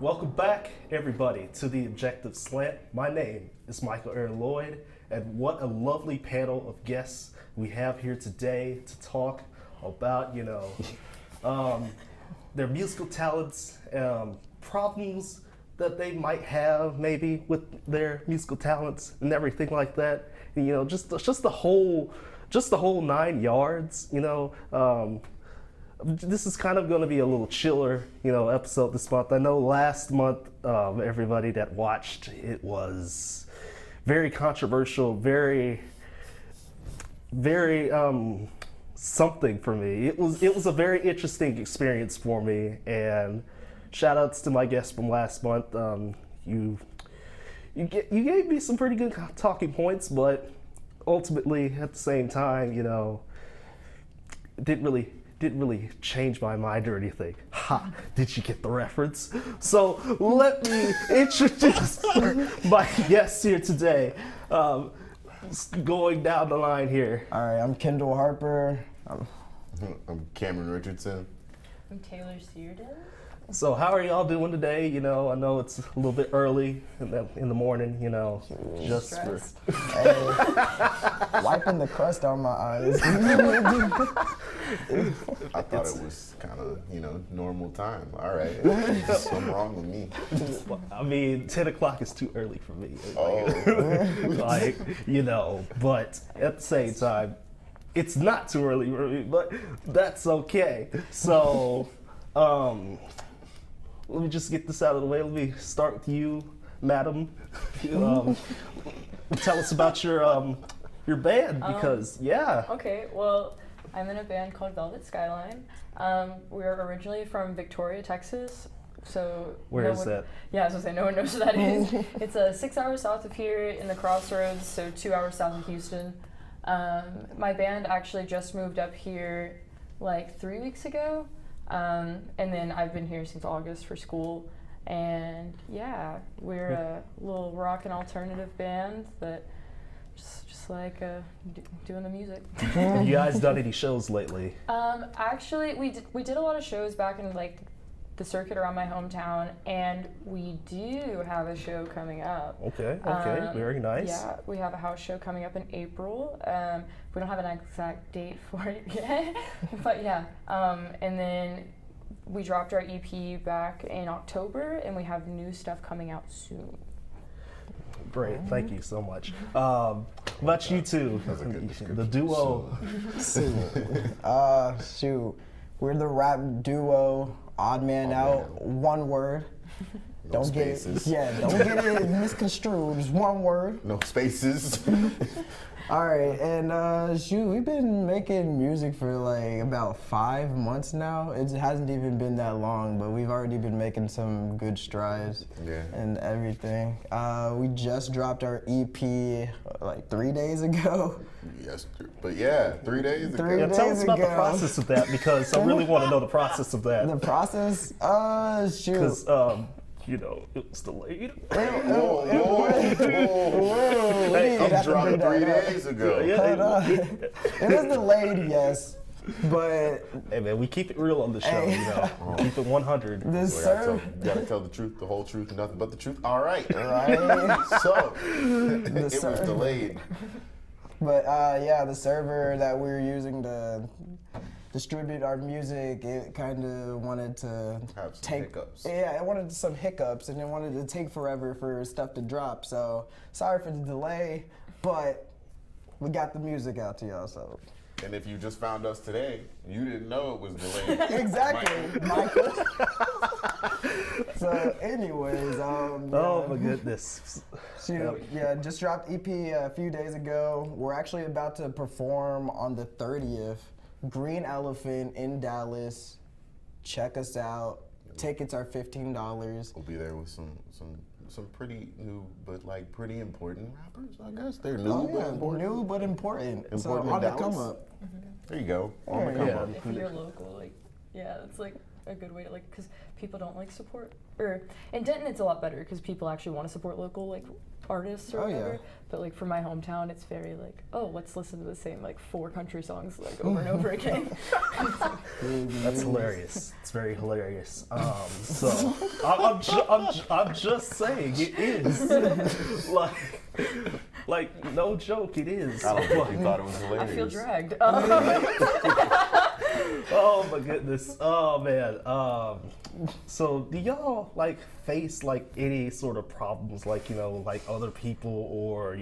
Welcome back, everybody, to the Objective Slant. My name is Michael Aaron Lloyd, and what a lovely panel of guests we have here today to talk about, their musical talents, problems that they might have maybe with their musical talents and everything like that. Just the whole 9 yards. This is kind of going to be a little chiller, episode this month. I know last month, everybody that watched, it was very controversial, very something for me. It was a very interesting experience for me, and shout outs to my guests from last month. You gave me some pretty good talking points, but ultimately at the same time, it didn't really change my mind or anything. Ha! Did you get the reference? So let me introduce my guests here today. Going down the line here. All right, I'm Kendall Harper. I'm Cameron Richardson. I'm Taylor Searden. So how are y'all doing today? I know it's a little bit early in the morning, just Stressed. Hey, wiping the crust on my eyes. I thought it was kind of, normal time. All right. Something wrong with me. I mean, 10 o'clock is too early for me. Oh. But at the same time, it's not too early for me, but that's okay. So, let me just get this out of the way. Let me start with you, madam. Tell us about your band, because Okay, well, I'm in a band called Velvet Skyline. We're originally from Victoria, Texas. So where is that? Yeah, I was gonna say no one knows where that is. It's 6 hours south of here in the Crossroads, so 2 hours south of Houston. My band actually just moved up here like 3 weeks ago. And then I've been here since August for school, and yeah, we're a little rock and alternative band that just like doing the music. Have you guys done any shows lately? Actually, we did a lot of shows back in like the circuit around my hometown, and we do have a show coming up. Okay, very nice. Yeah, we have a house show coming up in April. We don't have an exact date for it yet, but yeah. And then we dropped our EP back in October, and we have new stuff coming out soon. Great, thank you so much. About you two, the duo. Shoot, we're the rap duo, Odd Man Out, one word. No Don't spaces. don't get it misconstrued. Just one word. No spaces. All right, and shoot, we've been making music for like about 5 months now. It hasn't even been that long, but we've already been making some good strides and everything. We just dropped our EP like 3 days ago. Yes, but yeah, 3 days ago. Yeah, tell us about the process of that, because I really want to know the process of that. The process? Shoot. Because, it was delayed. Whoa. Hey, I'm dropping 3 days ago. It was delayed, yes, but Hey man, we keep it real on the show, Keep it 100. You gotta tell the truth, the whole truth, and nothing but the truth. All right. right. So, it was delayed. But the server that we were using to distribute our music, it kind of wanted to Have some hiccups. Yeah, it wanted some hiccups, and it wanted to take forever for stuff to drop. So sorry for the delay, but we got the music out to y'all. So. And if you just found us today, you didn't know it was delayed. Exactly, Michael. So, anyways, Oh my goodness. shoot, just dropped EP a few days ago. We're actually about to perform on the 30th. Green Elephant in Dallas. Check us out. Tickets are $15. We'll be there with some pretty new, but like pretty important rappers, I guess. They're new, but important. New but important. So Important in on the Dallas? come up. There you go. On the come up. If you're local, it's like a good way to like, because people don't like support, or in Denton it's a lot better because people actually want to support local like artists or Oh, whatever. yeah. But like for my hometown, it's very like, oh, let's listen to the same like 4 country songs like over and over again. That's hilarious. It's very hilarious. So I'm just saying it is like no joke, it is. I don't think you thought it was hilarious. I feel dragged. Oh my goodness. Oh man. So do y'all like face like any sort of problems, like like other people or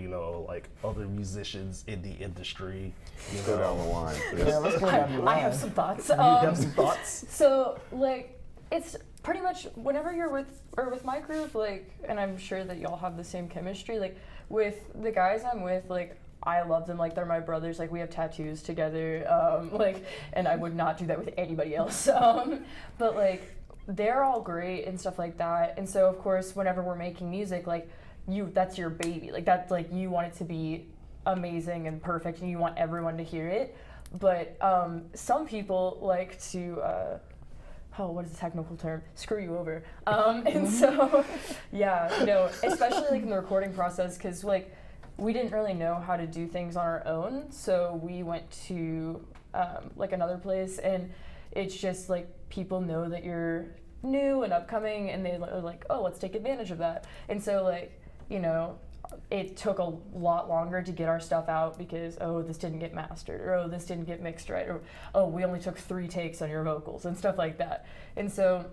like other musicians in the industry? Let's go down the line. please. Yeah, let's go down the line. I have some thoughts. You have some thoughts? So like it's pretty much whenever you're with my group, like, and I'm sure that y'all have the same chemistry, like with the guys I'm with, like I love them like they're my brothers, like we have tattoos together, like, and I would not do that with anybody else. But like they're all great and stuff like that. And so of course whenever we're making music, like that's your baby, like that's like you want it to be amazing and perfect and you want everyone to hear it. But some people like to what is the technical term? Screw you over. And so, yeah, especially like in the recording process, because like we didn't really know how to do things on our own, so we went to like another place, and it's just like people know that you're new and upcoming, and they are like, oh, let's take advantage of that. And so like, it took a lot longer to get our stuff out because, oh, this didn't get mastered, or oh, this didn't get mixed right, or oh, we only took 3 takes on your vocals and stuff like that. And so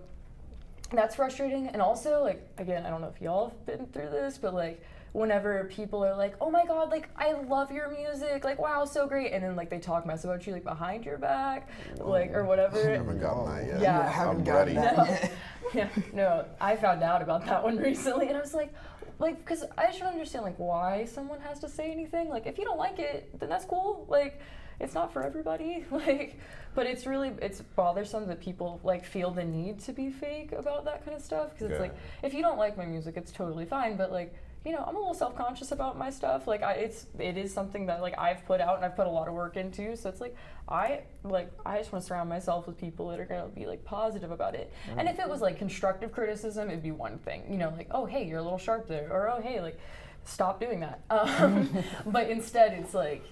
that's frustrating. And also, like, again, I don't know if y'all have been through this, but like whenever people are like, oh my god, like I love your music, like wow, so great, and then like they talk mess about you like behind your back, like, or whatever. I haven't gotten that yet. Yeah. I haven't I'm gotten ready. that yet. Yeah, no, I found out about that one recently, and I was like, because I just don't understand, like, why someone has to say anything. Like, if you don't like it, then that's cool. Like, it's not for everybody. Like, but it's bothersome that people, like, feel the need to be fake about that kind of stuff. Because it's like, if you don't like my music, it's totally fine. But, like, I'm a little self-conscious about my stuff. Like, it is something that, like, I've put out and I've put a lot of work into. So it's like, I just want to surround myself with people that are going to be like positive about it. And if it was like constructive criticism, it'd be one thing, like, oh, hey, you're a little sharp there, or oh, hey, like, stop doing that. But instead it's like,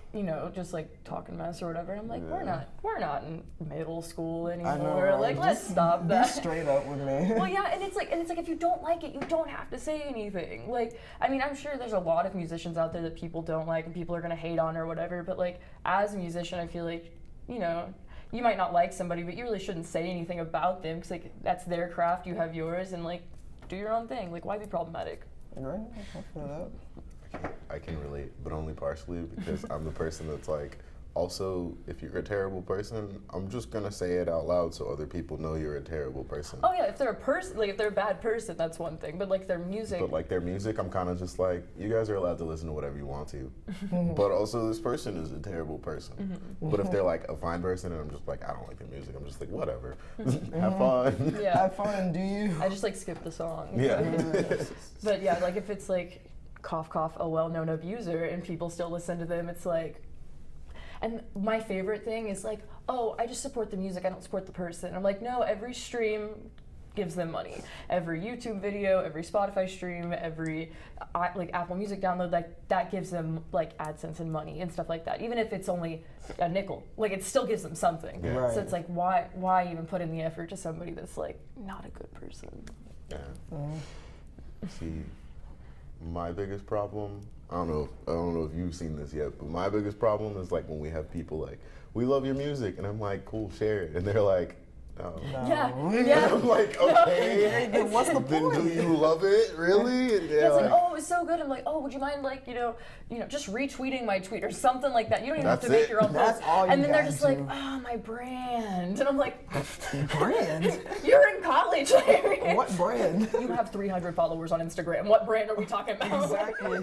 just like talking mess or whatever. And I'm like, we're not in middle school anymore. I know, right? Like, let's stop that. Be straight up with me. Well, yeah, and it's like if you don't like it, you don't have to say anything. Like, I mean, I'm sure there's a lot of musicians out there that people don't like and people are gonna hate on or whatever. But like, as a musician, I feel like, you might not like somebody, but you really shouldn't say anything about them because like that's their craft, you have yours, and like do your own thing. Like, why be problematic? Right? I feel that. I can relate, but only partially because I'm the person that's like, also, if you're a terrible person, I'm just gonna say it out loud so other people know you're a terrible person. Oh yeah, if they're a person, like if they're a bad person, that's one thing. But like their music. But like their music, I'm kind of just like, you guys are allowed to listen to whatever you want to. But also, this person is a terrible person. But if they're like a fine person, and I'm just like, I don't like their music, I'm just like, whatever. Have fun. Yeah. Have fun, do you? I just like skip the song. Yeah. But yeah, like if it's like cough cough, a well-known abuser, and people still listen to them, it's like. And my favorite thing is like, oh, I just support the music, I don't support the person. I'm like, no, every stream gives them money. Every YouTube video, every Spotify stream, every like Apple Music download, like that gives them like AdSense and money and stuff like that. Even if it's only a nickel, like it still gives them something. Yeah. Right. So it's like, why even put in the effort to somebody that's like not a good person? Yeah. See, my biggest problem, I don't know if you've seen this yet, but my biggest problem is like when we have people like, we love your music, and I'm like, cool, share it, and they're like, no. Yeah, And yeah. I'm like, okay, Then what's the then point? do you love it, really? And Yeah, they're it's like, oh, it was so good. I'm like, oh, would you mind like, just retweeting my tweet or something like that? You don't even have to That's make it. your own That's post. all you And then they're gotta just like, do. oh, my brand. And I'm like, Brand? you're in college. What brand? You have 300 followers on Instagram. What brand are we talking about? Exactly.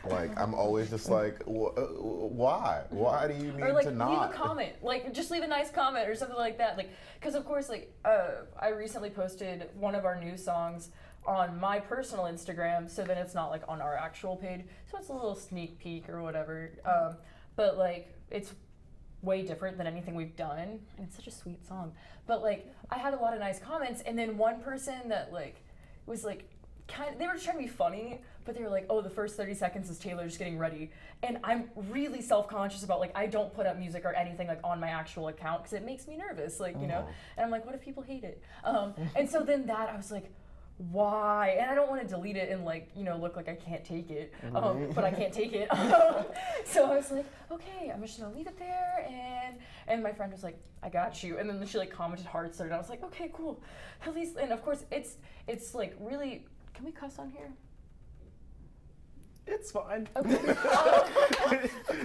Like, I'm always just like, why? Why do you need Or like to not? leave a comment, like just leave a nice comment or something like that, like because of course like I recently posted one of our new songs on my personal Instagram, so then it's not like on our actual page, so it's a little sneak peek or whatever. But like it's way different than anything we've done, and it's such a sweet song. But like, I had a lot of nice comments, and then one person that like was like, they were just trying to be funny, but they were like, oh, the first 30 seconds is Taylor just getting ready. And I'm really self-conscious about, like, I don't put up music or anything, like, on my actual account because it makes me nervous, like, you know? And I'm like, what if people hate it? And so then I was like, why? And I don't want to delete it and, like, you know, look like I can't take it, but I can't take it. So I was like, okay, I'm just gonna leave it there. And my friend was like, I got you. And then she, like, commented hearts, and I was like, okay, cool. At least, and of course, it's like, really. Can we cuss on here? It's fine. Okay.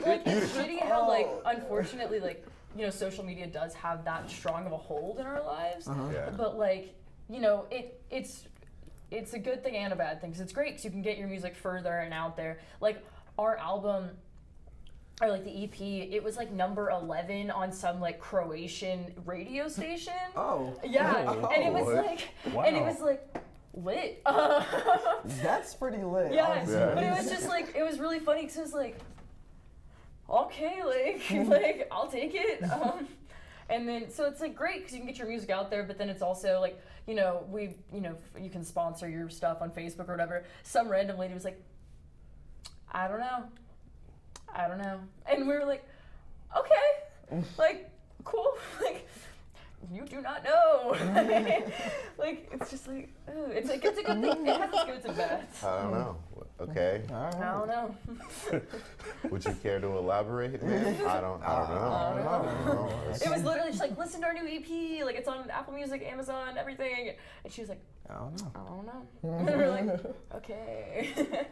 Like, it's shitty how, like, unfortunately, like, you know, social media does have that strong of a hold in our lives. Yeah. But, like, you know, it's a good thing and a bad thing, because it's great because you can get your music further and out there. Like, our album, or like the EP, it was like number 11 on some like Croatian radio station. Oh. Yeah. Oh. And it was like, Wow. and it was like, lit. That's pretty lit. Yeah, honestly. but it was just like, it was really funny because it was like, okay, like I'll take it. And then, so it's like great because you can get your music out there, but then it's also like, you know, you can sponsor your stuff on Facebook or whatever. Some random lady was like, I don't know. And we were like, okay, like, cool, like, you do not know. Like, it's just like, ooh, it's a good thing. It has its goods and bads. I don't know. Okay. I don't know. Would you care to elaborate, man? I don't know. It was literally just like, listen to our new EP, like it's on Apple Music, Amazon, everything. And she was like, I don't know. I don't know. And we were like, okay.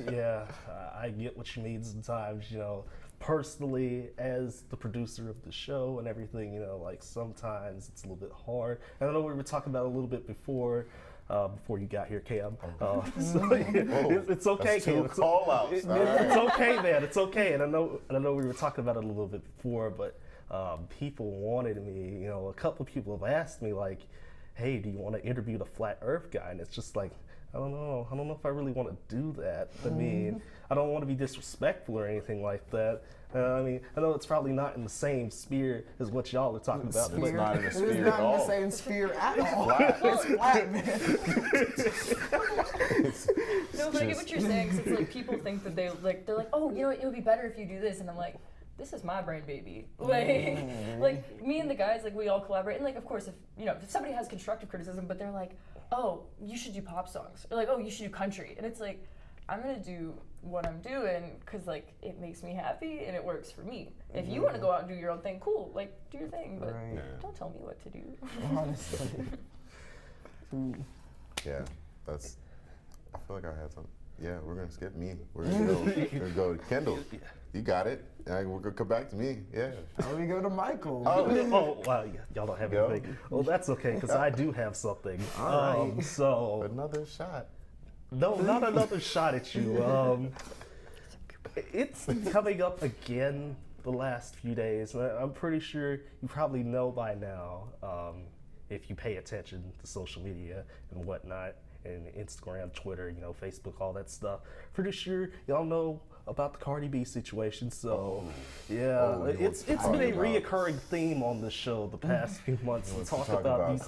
Yeah, I get what you mean sometimes, you know, personally as the producer of the show and everything, you know, like sometimes it's a little bit hard. And I know we were talking about it a little bit before you got here, Cam. So it's okay, Cam. It's okay, man. It's okay. And I know we were talking about it a little bit before, but people wanted me, you know, a couple of people have asked me like, hey, do you want to interview the Flat Earth guy? And it's just like, I don't know if I really want to do that. I mean, I don't want to be disrespectful or anything like that. I mean, I know it's probably not in the same sphere as what y'all are talking about. It's not in the It is sphere not at in the all. same sphere at all. It's flat. It's flat, man. No, but I get what you're saying, 'cause it's like people think that they're like, oh, you know, it would be better if you do this, and I'm like, this is my brain, baby. Like me and the guys, like we all collaborate, and like of course, if somebody has constructive criticism, but they're like, oh, you should do pop songs, or like, oh, you should do country, and it's like, I'm gonna do what I'm doing because like it makes me happy and it works for me. If you want to go out and do your own thing, cool, like do your thing, but don't tell me what to do. Honestly. Yeah, that's. I feel like I had something. Yeah, we're gonna skip me. We're gonna go to Kendall. You got it. And we're gonna come back to me. Yeah. Now we go to Michael. Oh, wow, y'all don't have Go. anything. Well, that's okay, because I do have something. All right. So, Another shot. no, not another shot at you. It's coming up again the last few days. And I'm pretty sure you probably know by now, if you pay attention to social media and whatnot, and Instagram, Twitter, you know, Facebook, all that stuff. Pretty sure y'all know about the Cardi B situation. So, it's been a reoccurring theme on the show the past few months to talk about these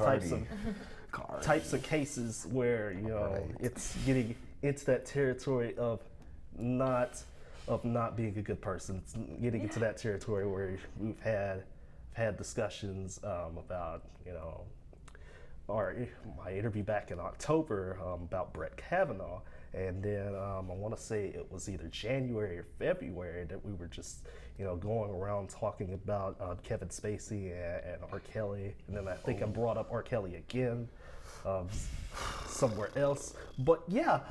types of cases where, you know, it's getting into that territory of not being a good person. It's getting into that territory where we've had discussions about, you know, my interview back in October about Brett Kavanaugh, and then I want to say it was either January or February that we were just, you know, going around talking about Kevin Spacey and R. Kelly, and then I think I brought up R. Kelly again somewhere else. But yeah,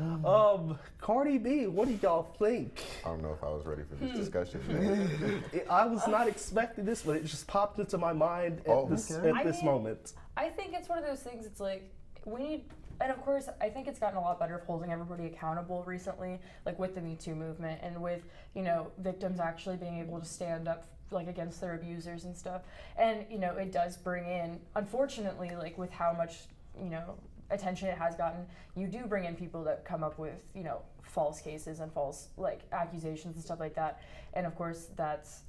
Cardi B, what do y'all think? I don't know if I was ready for this discussion. Man. I was not expecting this, but it just popped into my mind at this moment. I think it's one of those things, it's like, we need, and of course, I think it's gotten a lot better of holding everybody accountable recently, like with the Me Too movement and with, you know, victims actually being able to stand up like against their abusers and stuff. And, you know, it does bring in, unfortunately, like with how much, you know, attention it has gotten, you do bring in people that come up with, you know, false cases and false like accusations and stuff like that. And of course, that's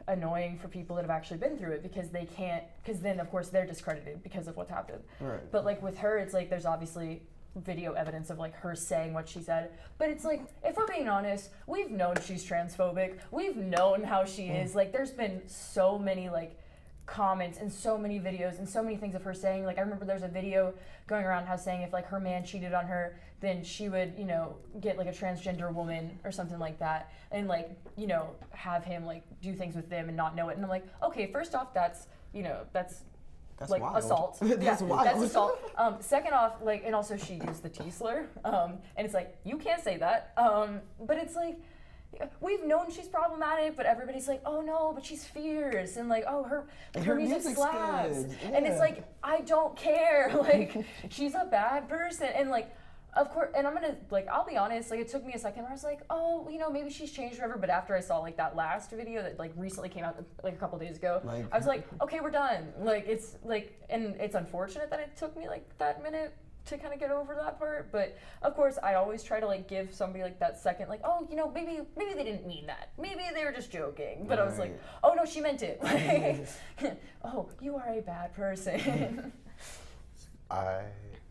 annoying for people that have actually been through it because they can't, because then of course they're discredited because of what's happened. Right. But like with her, it's like there's obviously video evidence of like her saying what she said, but it's like, if we're being honest, we've known she's transphobic, we've known how she is. Like there's been so many like comments and so many videos and so many things of her saying, like I remember there's a video going around how saying if like her man cheated on her, then she would, you know, get like a transgender woman or something like that, and like, you know, have him like do things with them and not know it. And I'm like, okay, first off, that's, you know, that's like wild. assault. That's wild. That's assault. Second off, like, and also she used the T slur, and it's like you can't say that. But it's like we've known she's problematic, but everybody's like, oh no, but she's fierce, and like, oh her music music's slaps, good. and it's Yeah. like I don't care. Like she's a bad person, and like. Of course, and I'm gonna, like, I'll be honest, like, it took me a second where I was like, oh, you know, maybe she's changed forever, but after I saw, like, that last video that, like, recently came out, like, a couple days ago, Like- I was like, okay, we're done. Like, it's, like, and it's unfortunate that it took me, like, that minute to kind of get over that part, but, of course, I always try to, like, give somebody, like, that second, like, oh, you know, maybe they didn't mean that. Maybe they were just joking. But I was like, Right. oh, no, she meant it. Like, oh, you are a bad person. I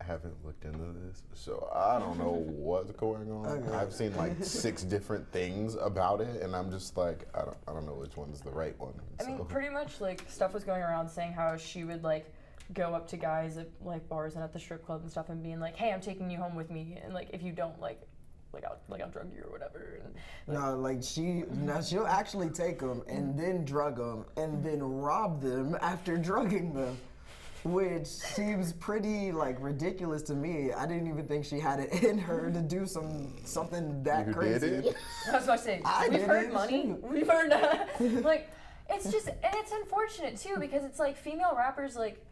haven't looked into this, so I don't know what's going on. Okay. I've seen like 6 different things about it, and I'm just like, I don't know which one's the right one. I mean, so. pretty much like stuff was going around saying how she would like go up to guys at like bars and at the strip club and stuff and being like, "Hey, I'm taking you home with me," and like if you don't I'll drug you or whatever. And, like, No, like she'll actually take them and then drug them and then rob them after drugging them, which seems pretty like ridiculous to me. I didn't even think she had it in her to do something that You crazy. did it? I was about to say, I we've heard didn't. money, we've heard like it's just, and it's unfortunate too because it's like female rappers like.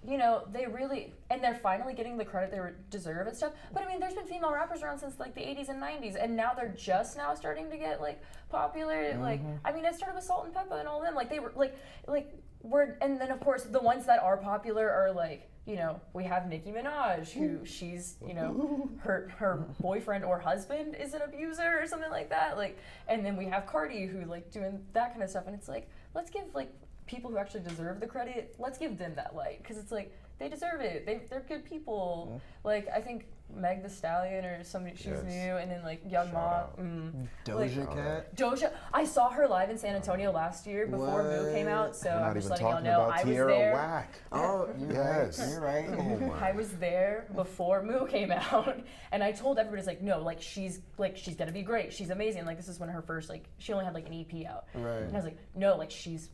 You know, they really, and they're finally getting the credit they deserve and stuff. But I mean, there's been female rappers around since like the 80s and 90s, and now they're just now starting to get like popular. Like, I mean, it started with Salt and Pepper and all them. Like, they were and then of course the ones that are popular are like, you know, we have Nicki Minaj, who she's, you know, her boyfriend or husband is an abuser or something like that. Like, and then we have Cardi who like doing that kind of stuff, and it's like, let's give like people who actually deserve the credit, let's give them that light, because it's like they deserve it. They're good people. Like I think Meg the Stallion or somebody, she's Yes. new, and then like Young Shout Ma. out. Doja Cat. Doja, I saw her live in San Antonio last year before Moo came out, so We're I'm not just even letting y'all talking know about I was Tierra there. Whack. Oh, you're Yes. right. You're right. Oh my. I was there before Moo came out, and I told everybody, like, no, like she's gonna be great. She's amazing. Like this is when her first, like, she only had like an EP out, Right. and I was like, no, like she's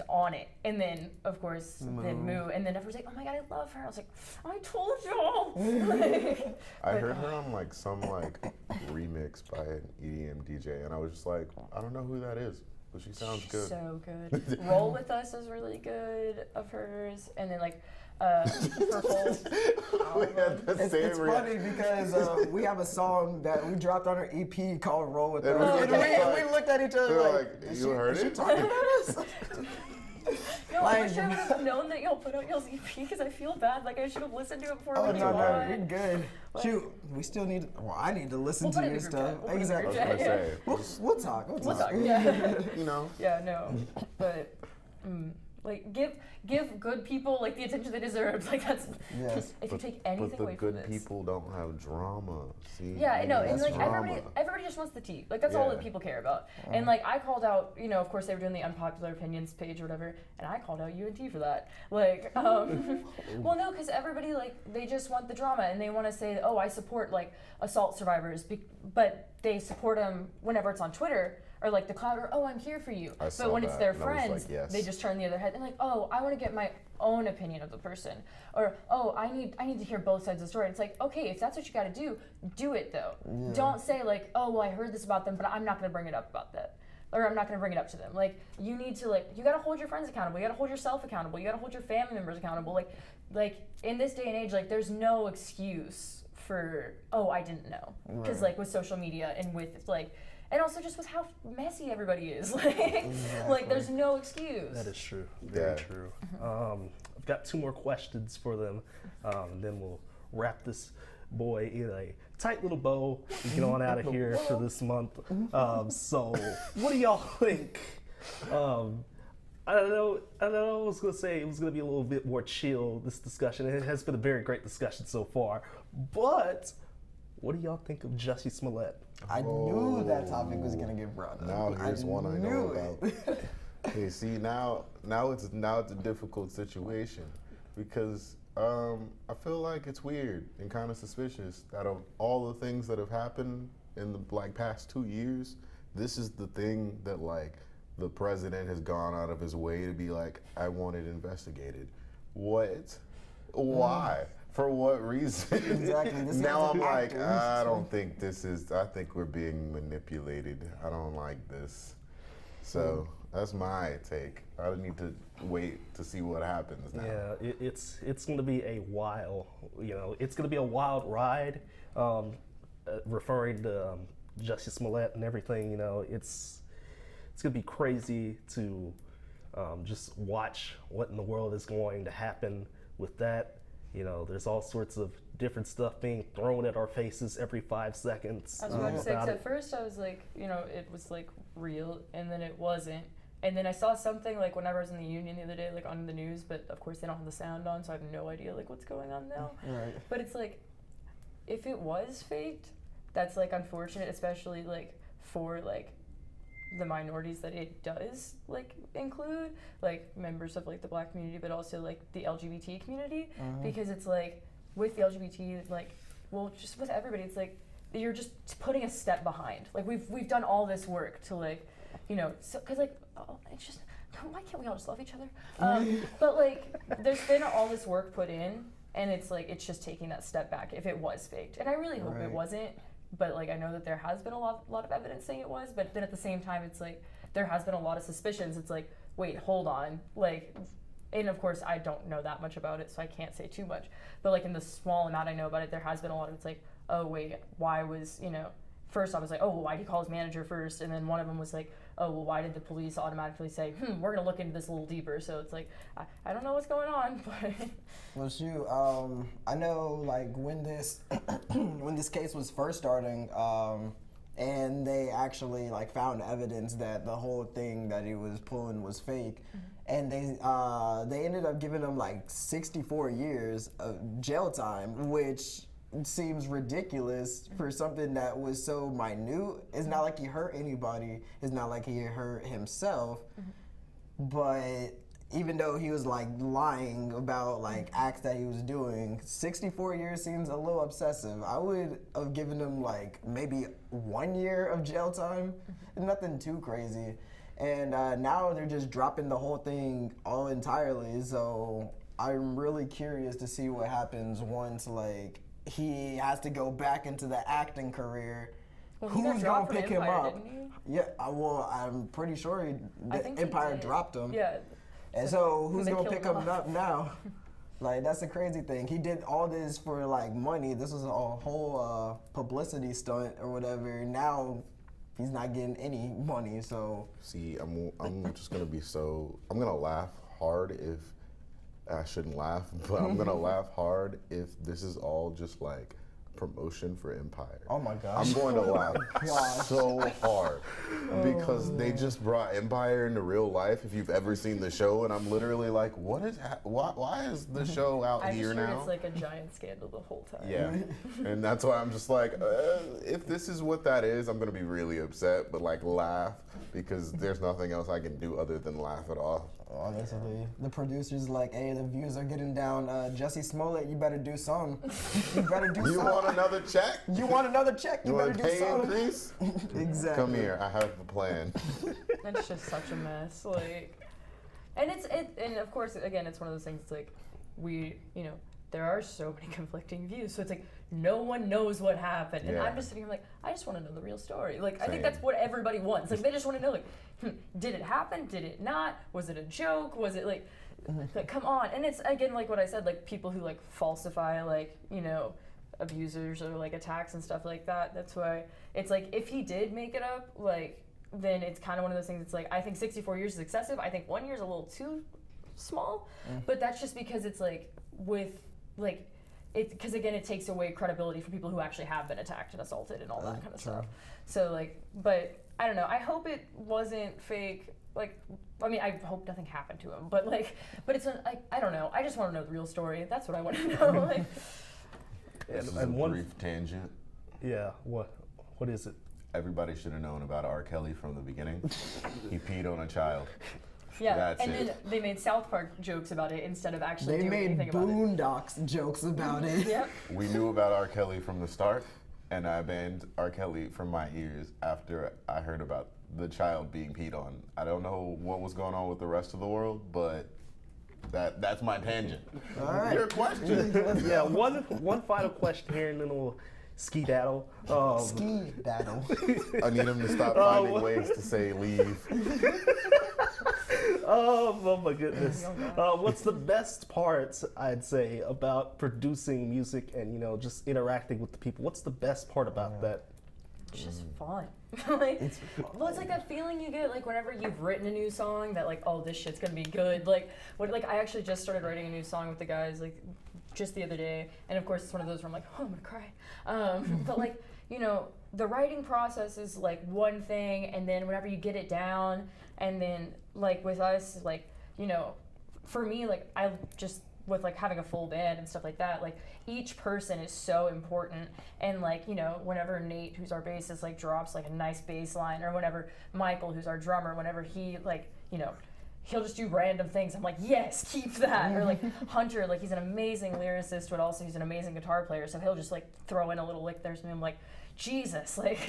on it. And then of course then Moo, and then everyone's like, oh my god, I love her. I was like, I told y'all. Like, I heard her on like some like remix by an EDM DJ, and I was just like, I don't know who that is, but she sounds good. So good. Roll With Us is really good of hers, and then like Purple. We had the It's same funny because we have a song that we dropped on our EP called "Roll with And Us," we and were we, just we looked at each other we were like, like, "Is you she- heard is she it?" talking about us?" No, I Like- wish I would have known that y'all put out y'all's EP because I feel bad. Like I should have listened to it before Oh we no, came no, on. you're good. Shoot, we still need. Well, I need to listen We'll to put it in your the group stuff. chat. We'll put it in the I was group gonna chat. say, We'll talk. We'll We'll talk. talk. Yeah. you know, Yeah, no, but like give good people like the attention they deserve. Like that's Yes. if you take anything but the away from good this. people don't have drama. See, Yeah, I know, and that's like drama. everybody just wants the tea. Like that's all Yeah. that people care about. And like I called out, you know, of course they were doing the unpopular opinions page or whatever, and I called out UNT for that. Like, well, no, because everybody like they just want the drama and they want to say, oh, I support like assault survivors, but they support them whenever it's on Twitter. Or like the cloud, or oh, I'm here for you. I saw But when it's that, their and I was friends, like, yes. they just turn the other head and like, oh, I want to get my own opinion of the person, or oh, I need to hear both sides of the story. It's like, okay, if that's what you got to do it though. Don't say like, oh, well, I heard this about them, but I'm not going to bring it up about that, or I'm not going to bring it up to them. Like you need to you got to hold your friends accountable. You got to hold yourself accountable. You got to hold your family members accountable. Like in this day and age, like there's no excuse for oh, I didn't know, because Right. like with social media and with like. And also just with how messy everybody is. Like there's no excuse. That is true. Very Yeah. true. I've got 2 more questions for them, and then we'll wrap this boy in a tight little bow and get on out of here for this month. So, what do y'all think I don't know. I was gonna say it was gonna be a little bit more chill. This discussion. It has been a very great discussion so far. But what do y'all think of Jussie Smollett? I knew that topic was gonna get brought up. Now here's one I know knew about. it. Hey, see now it's a difficult situation because I feel like it's weird and kind of suspicious that of all the things that have happened in the past 2 years, this is the thing that like the president has gone out of his way to be like, I want it investigated. What? Why? For what reason? Exactly. This Now is I'm an like, actor. I don't think this is. I think we're being manipulated. I don't like this. So that's my take. I need to wait to see what happens now. Yeah, it's going to be a wild, it's going to be a wild ride. Referring to Jussie Smollett and everything, it's going to be crazy to just watch what in the world is going to happen with that. There's all sorts of different stuff being thrown at our faces every 5 seconds. I was about to say, 'cause about at it. first I was like, it was like real, and then it wasn't. And then I saw something like whenever I was in the union the other day, like on the news, but of course they don't have the sound on, so I have no idea like what's going on now. Right. But it's like, if it was faked, that's like unfortunate, especially like for like the minorities that it does like include, like members of like the Black community, but also like the LGBT community, because it's like with the LGBT, like, well, just with everybody, it's like you're just putting a step behind. Like we've done all this work to like, so because like it's just, why can't we all just love each other? But like there's been all this work put in, and it's like it's just taking that step back if it was faked, and I really hope it wasn't. But like I know that there has been a lot of evidence saying it was, but then at the same time it's like there has been a lot of suspicions. It's like, wait, hold on, like, and of course I don't know that much about it, so I can't say too much. But like in the small amount I know about it, there has been a lot of, it's like, oh wait, why was, first I was like, oh, well, why did he call his manager first? And then one of them was like, oh, well, why did the police automatically say, we're gonna look into this a little deeper? So it's like, I don't know what's going on, but. Well, shoot, I know like when this when this case was first starting, and they actually like found evidence that the whole thing that he was pulling was fake, and they ended up giving him like 64 years of jail time, which seems ridiculous for something that was so minute. It's not like he hurt anybody. It's not like he hurt himself. But even though he was like lying about like acts that he was doing, 64 years seems a little obsessive. I would have given him like maybe 1 year of jail time. Nothing too crazy. And now they're just dropping the whole thing all entirely. So I'm really curious to see what happens once like he has to go back into the acting career. Well, he got Who's gonna dropped from pick him Empire, up? didn't Yeah, well, I'm pretty sure I think he Empire did. dropped him. Yeah. And so who's they gonna killed pick him him off. up now? Like that's the crazy thing. He did all this for like money. This was a whole publicity stunt or whatever. Now he's not getting any money. So See, I'm just gonna I'm gonna laugh hard if I shouldn't laugh, but I'm gonna laugh hard if this is all just like promotion for Empire. oh my gosh. I'm going to laugh Gosh. so hard because they just brought Empire into real life. If you've ever seen the show, and I'm literally like, why is the show out I here just heard now? it's like a giant scandal the whole time. Yeah, and that's why I'm just like, if this is what that is, I'm gonna be really upset, but like laugh because there's nothing else I can do other than laugh it off. Honestly, the producer's like, hey, the views are getting down. Jussie Smollett, you better do something. You better do You something. want another check? You want another check? You You want better a do pay something. increase? Exactly. Come here, I have a plan. It's just such a mess. Like, and and of course, again, it's one of those things. It's like there are so many conflicting views, so it's like no one knows what happened, and Yeah. I'm just sitting here like, I just want to know the real story. Like, I Same. think that's what everybody wants. Like, they just want to know, like, did it happen? Did it not? Was it a joke? Was it like come on? And it's again like what I said, like people who like falsify, like abusers or like attacks and stuff like that. That's why it's like if he did make it up, like then it's kind of one of those things. It's like I think 64 years is excessive. I think 1 year is a little too small, but that's just because it's like with like it because again it takes away credibility from people who actually have been attacked and assaulted and all that kind of stuff. So like, but I don't know. I hope it wasn't fake. Like, I mean, I hope nothing happened to him, but it's I don't know. I just want to know the real story. That's what I want to know. Like, This is a brief tangent. Yeah, what is it? Everybody should have known about R. Kelly from the beginning. He peed on a child. yeah, That's and it. then they made South Park jokes about it instead of actually They doing made anything about it. Boondocks jokes about it. Yep. We knew about R. Kelly from the start, and I banned R. Kelly from my ears after I heard about the child being peed on. I don't know what was going on with the rest of the world, but that's my tangent. All right. Your question. Yeah, one final question here, and then we'll skedaddle. Ski-daddle. I need him to stop finding ways to say leave. Oh my goodness. What's the best part, I'd say, about producing music and, just interacting with the people? What's the best part about that? It's just fun. It's like that feeling you get like whenever you've written a new song that like, oh, this shit's gonna be good. Like I actually just started writing a new song with the guys like just the other day, and of course it's one of those where I'm like, oh, I'm gonna cry. But like, the writing process is like one thing, and then whenever you get it down, and then like with us, like, for me, like I just with like having a full band and stuff like that, like each person is so important, and like whenever Nate, who's our bassist, like drops like a nice bass line, or whenever Michael, who's our drummer, whenever he like he'll just do random things, I'm like, yes, keep that. Or like Hunter, like he's an amazing lyricist, but also he's an amazing guitar player, so he'll just like throw in a little lick there, so I'm like, Jesus, like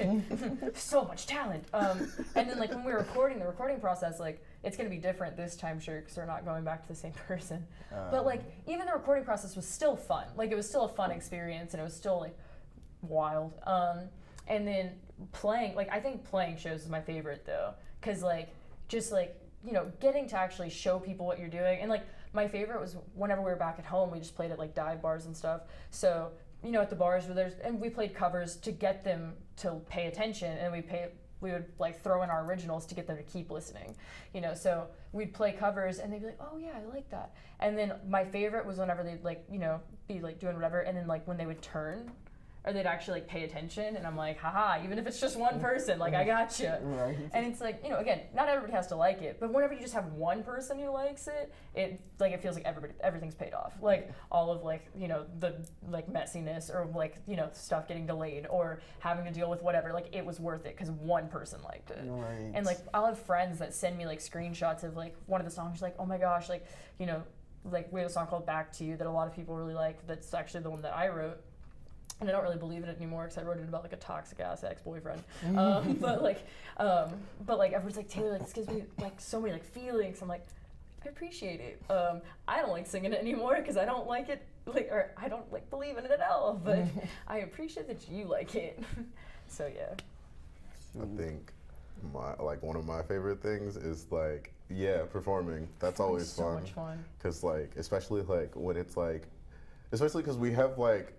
so much talent. And then like when we're recording, the recording process, like it's gonna be different this time, sure, because we're not going back to the same person. But like even the recording process was still fun. Like it was still a fun experience, and it was still like wild. And then playing, like I think playing shows is my favorite though, because like just like getting to actually show people what you're doing. And like my favorite was whenever we were back at home, we just played at like dive bars and stuff. So at the bars where and we played covers to get them to pay attention, and we would like throw in our originals to get them to keep listening, so we'd play covers and they'd be like, oh yeah, I like that. And then my favorite was whenever they'd like be like doing whatever, and then like when they would turn or they'd actually like pay attention, and I'm like, haha, even if it's just one person, like I got you. Right. And it's like, again, not everybody has to like it, but whenever you just have one person who likes it, it feels like everything's paid off. Like all of like, the like messiness or like, stuff getting delayed or having to deal with whatever, like it was worth it because one person liked it. Right. And like I'll have friends that send me like screenshots of like one of the songs, like, oh my gosh, like, like we have a song called Back to You that a lot of people really like. That's actually the one that I wrote. And I don't really believe in it anymore because I wrote it about like a toxic ass ex-boyfriend. But like everyone's like, Taylor, like this gives me like so many like feelings. I'm like, I appreciate it. I don't like singing it anymore because I don't like it, like, or I don't like believe in it at all. But I appreciate that you like it. So yeah. I think one of my favorite things is like, performing. That's always so fun. Much fun. Cause like, especially like when it's like, especially because we have like,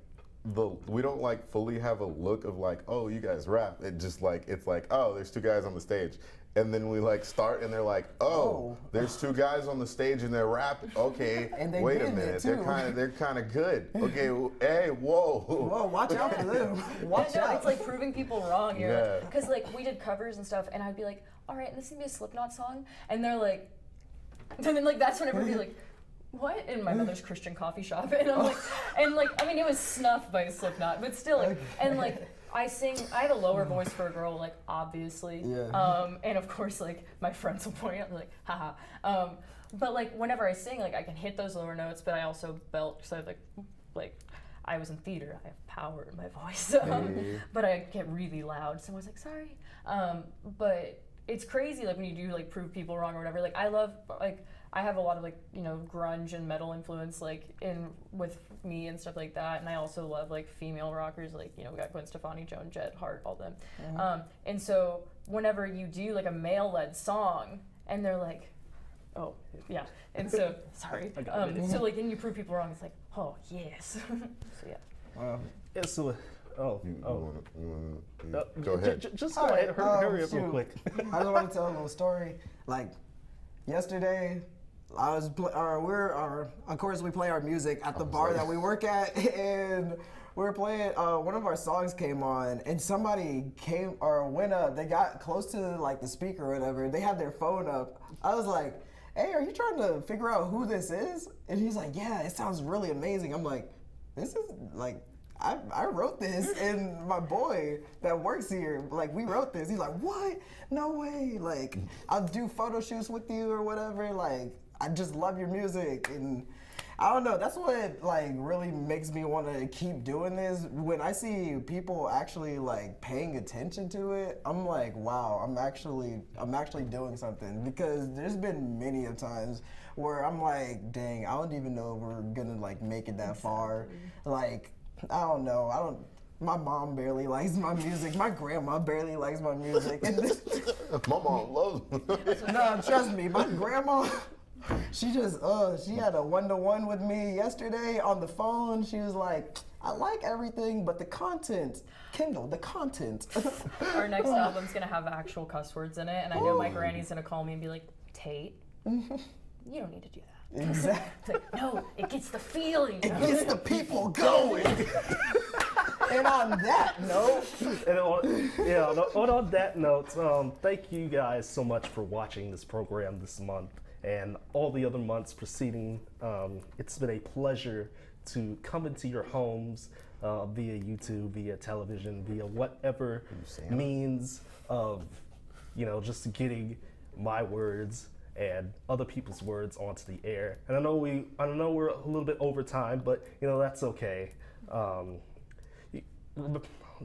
we don't like fully have a look of like, oh, you guys rap. It just like, it's like, oh, there's two guys on the stage. And then we like start and they're like, oh, there's two guys on the stage and they're rapping. Okay, And they wait a getting it, minute. too. They're kind of good. Okay, hey, whoa. Whoa, watch out for them. Watch No, out. it's like proving people wrong. Yeah. Because like we did covers and stuff, and I'd be like, all right, and this is gonna be a Slipknot song, and they're like, and then like that's when everybody like, what? In my mother's Christian coffee shop, and I'm like, and like I mean it was Snuff by Slipknot, but still like, and like I have a lower voice for a girl, like obviously, Yeah. and of course like my friends will point out, they're like, haha, but like whenever I sing, like I can hit those lower notes, but I also belt because I like I was in theater, I have power in my voice, but I get really loud. Someone's like, sorry, but it's crazy like when you do like prove people wrong or whatever. Like I love like I have a lot of like grunge and metal influence like in with me and stuff like that, and I also love like female rockers like we got Gwen Stefani, Joan Jett, Hart, all them. And so whenever you do like a male-led song and they're like, oh yeah, and so sorry, so like and you prove people wrong, it's like, oh yes. So yeah. Yeah, so, Go ahead. Just go ahead, hurry up real quick. I just want to tell a little story. Like yesterday, I was of course we play our music at the bar that we work at, and we were playing, one of our songs came on, and somebody came or went up. They got close to like the speaker or whatever. They had their phone up. I was like, "Hey, are you trying to figure out who this is?" And he's like, "Yeah, it sounds really amazing." I'm like, "This is like." I wrote this, and my boy that works here, like, we wrote this. He's like, "What? No way. Like, I'll do photo shoots with you or whatever. Like, I just love your music." And I don't know, that's what, like, really makes me want to keep doing this. When I see people actually, like, paying attention to it, I'm like, wow, I'm actually doing something. Because there's been many of times where I'm like, dang, I don't even know if we're gonna, like, make it that far. Like, I don't know. My mom barely likes my music. My grandma barely likes my music. And My mom loves me. no, trust me, my grandma, she just, she had a one-to-one with me yesterday on the phone. She was like, "I like everything, but the content, Kendall, the content." Our next album's gonna have actual cuss words in it, and I know my granny's gonna call me and be like, "Tate, you don't need to do that." Exactly. It's like, no, it gets the feeling. It gets the people going. And on that note, And on that note, thank you guys so much for watching this program this month and all the other months preceding. It's been a pleasure to come into your homes via YouTube, via television, via whatever means of, just getting my words and other people's words onto the air. And I know we're a little bit over time, but that's okay.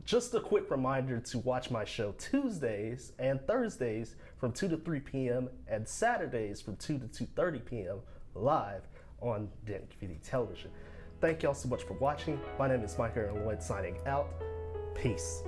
Just a quick reminder to watch my show Tuesdays and Thursdays from 2 to 3 p.m. and Saturdays from 2 to 2:30 p.m. live on Denton Community Television. Thank y'all so much for watching. My name is Mike Aaron Lloyd signing out. Peace.